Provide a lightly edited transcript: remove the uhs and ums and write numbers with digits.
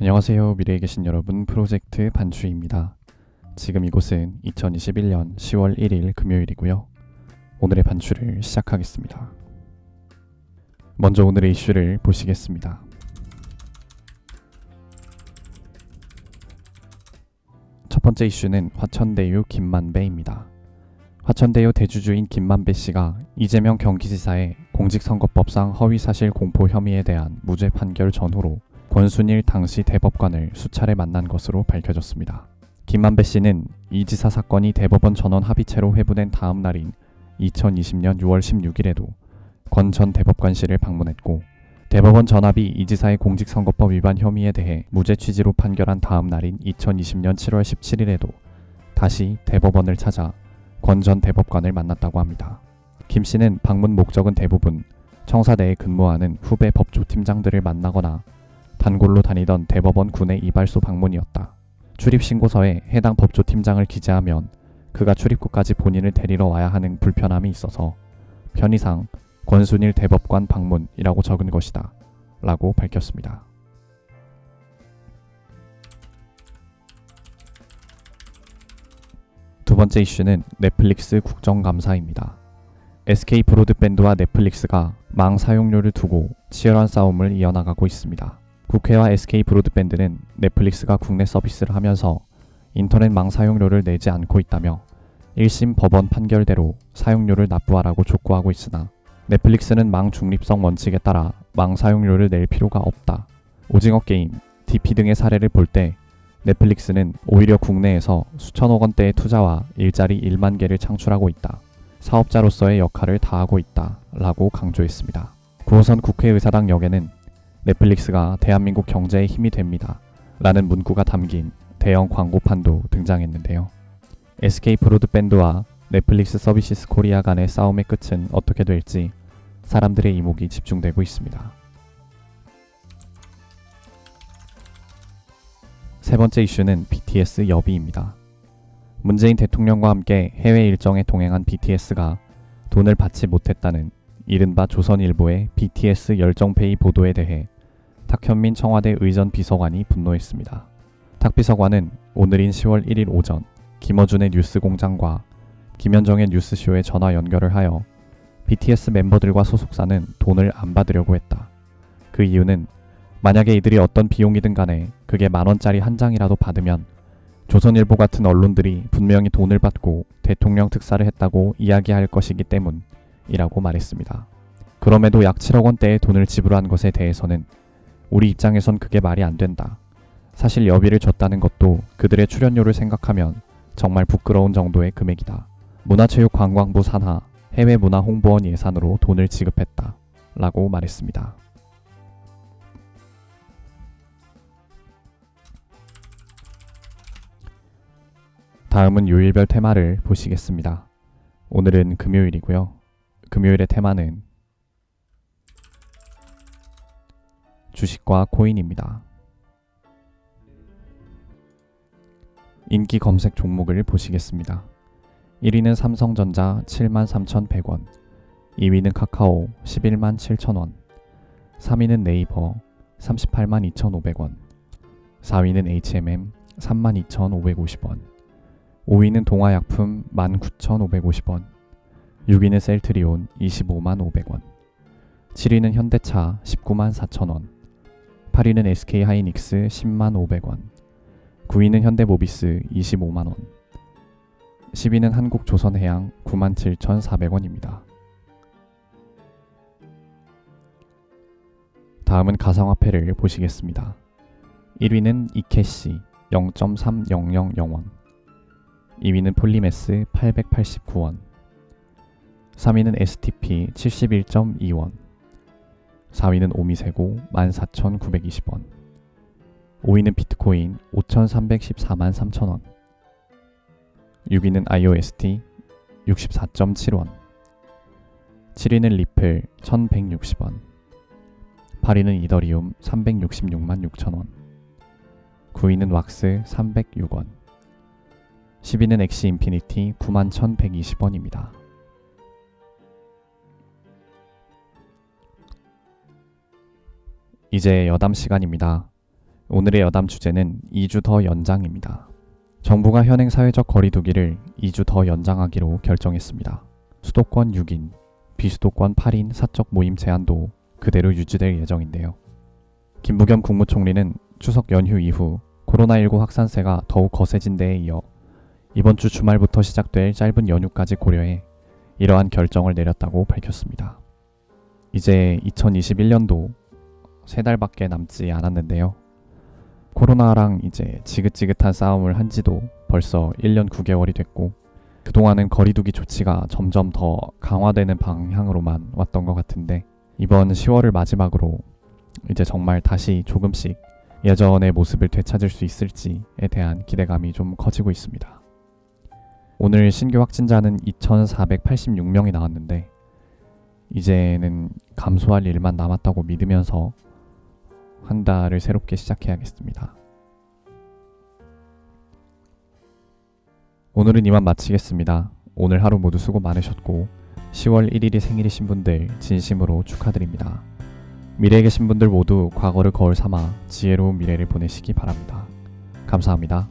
안녕하세요. 미래에 계신 여러분, 프로젝트 반추입니다. 지금 이곳은 2021년 10월 1일 금요일이고요. 오늘의 반추를 시작하겠습니다. 먼저 오늘의 이슈를 보시겠습니다. 첫 번째 이슈는 화천대유 김만배입니다. 화천대유 대주주인 김만배 씨가 이재명 경기지사의 공직선거법상 허위사실 공포 혐의에 대한 무죄 판결 전후로 권순일 당시 대법관을 수차례 만난 것으로 밝혀졌습니다. 김만배 씨는 이 지사 사건이 대법원 전원 합의체로 회부된 다음 날인 2020년 6월 16일에도 권 전 대법관실을 방문했고, 대법원 전합이 이 지사의 공직선거법 위반 혐의에 대해 무죄 취지로 판결한 다음 날인 2020년 7월 17일에도 다시 대법원을 찾아 권 전 대법관을 만났다고 합니다. 김 씨는 방문 목적은 대부분 청사대에 근무하는 후배 법조팀장들을 만나거나 단골로 다니던 대법원 군의 이발소 방문이었다. 출입신고서에 해당 법조팀장을 기재하면 그가 출입구까지 본인을 데리러 와야 하는 불편함이 있어서 편의상 권순일 대법관 방문이라고 적은 것이다 라고 밝혔습니다. 두 번째 이슈는 넷플릭스 국정감사입니다. SK 브로드밴드와 넷플릭스가 망 사용료를 두고 치열한 싸움을 이어나가고 있습니다. 국회와 SK 브로드밴드는 넷플릭스가 국내 서비스를 하면서 인터넷 망 사용료를 내지 않고 있다며 1심 법원 판결대로 사용료를 납부하라고 촉구하고 있으나, 넷플릭스는 망 중립성 원칙에 따라 망 사용료를 낼 필요가 없다. 오징어 게임, DP 등의 사례를 볼 때 넷플릭스는 오히려 국내에서 수천억 원대의 투자와 일자리 1만 개를 창출하고 있다. 사업자로서의 역할을 다하고 있다 라고 강조했습니다. 9호선 국회의사당 역에는 넷플릭스가 대한민국 경제의 힘이 됩니다 라는 문구가 담긴 대형 광고판도 등장했는데요. SK 브로드밴드와 넷플릭스 서비스 코리아 간의 싸움의 끝은 어떻게 될지 사람들의 이목이 집중되고 있습니다. 세 번째 이슈는 BTS 여비입니다. 문재인 대통령과 함께 해외 일정에 동행한 BTS가 돈을 받지 못했다는 이른바 조선일보의 BTS 열정페이 보도에 대해 탁현민 청와대 의전 비서관이 분노했습니다. 탁 비서관은 오늘인 10월 1일 오전 김어준의 뉴스공장과 김현정의 뉴스쇼에 전화 연결을 하여 BTS 멤버들과 소속사는 돈을 안 받으려고 했다. 그 이유는 만약에 이들이 어떤 비용이든 간에 그게 10,000원짜리 한 장이라도 받으면 조선일보 같은 언론들이 분명히 돈을 받고 대통령 특사를 했다고 이야기할 것이기 때문이라고 말했습니다. 그럼에도 약 7억 원대의 돈을 지불한 것에 대해서는 우리 입장에선 그게 말이 안 된다. 사실 여비를 줬다는 것도 그들의 출연료를 생각하면 정말 부끄러운 정도의 금액이다. 문화체육관광부 산하 해외문화홍보원 예산으로 돈을 지급했다 라고 말했습니다. 다음은 요일별 테마를 보시겠습니다. 오늘은 금요일이고요. 금요일의 테마는 주식과 코인입니다. 인기 검색 종목을 보시겠습니다. 1위는 삼성전자 73,100원, 2위는 카카오 117,000원, 3위는 네이버 382,500원, 4위는 HMM 32,550원, 5위는 동아약품 19,550원, 6위는 셀트리온 255,500원, 7위는 현대차 194,000원, 8위는 SK하이닉스 105,000원, 9위는 현대모비스 250,000원, 10위는 한국조선해양 97,400원입니다. 다음은 가상화폐를 보시겠습니다. 1위는 이캐시 0.3000원, 2위는 폴리메스 889원, 3위는 STP 71.2원, 4위는 오미세고 14,920원, 5위는 비트코인 5,314만 3천원, 6위는 IOST 64.7원, 7위는 리플 1,160원, 8위는 이더리움 366만 6천원, 9위는 왁스 306원, 10위는 엑시 인피니티 91,120원입니다. 이제 여담 시간입니다. 오늘의 여담 주제는 2주 더 연장입니다. 정부가 현행 사회적 거리두기를 2주 더 연장하기로 결정했습니다. 수도권 6인, 비수도권 8인 사적 모임 제한도 그대로 유지될 예정인데요. 김부겸 국무총리는 추석 연휴 이후 코로나19 확산세가 더욱 거세진 데에 이어 이번 주 주말부터 시작될 짧은 연휴까지 고려해 이러한 결정을 내렸다고 밝혔습니다. 이제 2021년도 3달밖에 남지 않았는데요. 코로나랑 이제 지긋지긋한 싸움을 한 지도 벌써 1년 9개월이 됐고 그동안은 거리두기 조치가 점점 더 강화되는 방향으로만 왔던 것 같은데 이번 10월을 마지막으로 이제 정말 다시 조금씩 예전의 모습을 되찾을 수 있을지에 대한 기대감이 좀 커지고 있습니다. 오늘 신규 확진자는 2,486명이 나왔는데 이제는 감소할 일만 남았다고 믿으면서 한 달을 새롭게 시작해야겠습니다. 오늘은 이만 마치겠습니다. 오늘 하루 모두 수고 많으셨고 10월 1일이 생일이신 분들 진심으로 축하드립니다. 미래에 계신 분들 모두 과거를 거울 삼아 지혜로운 미래를 보내시기 바랍니다. 감사합니다.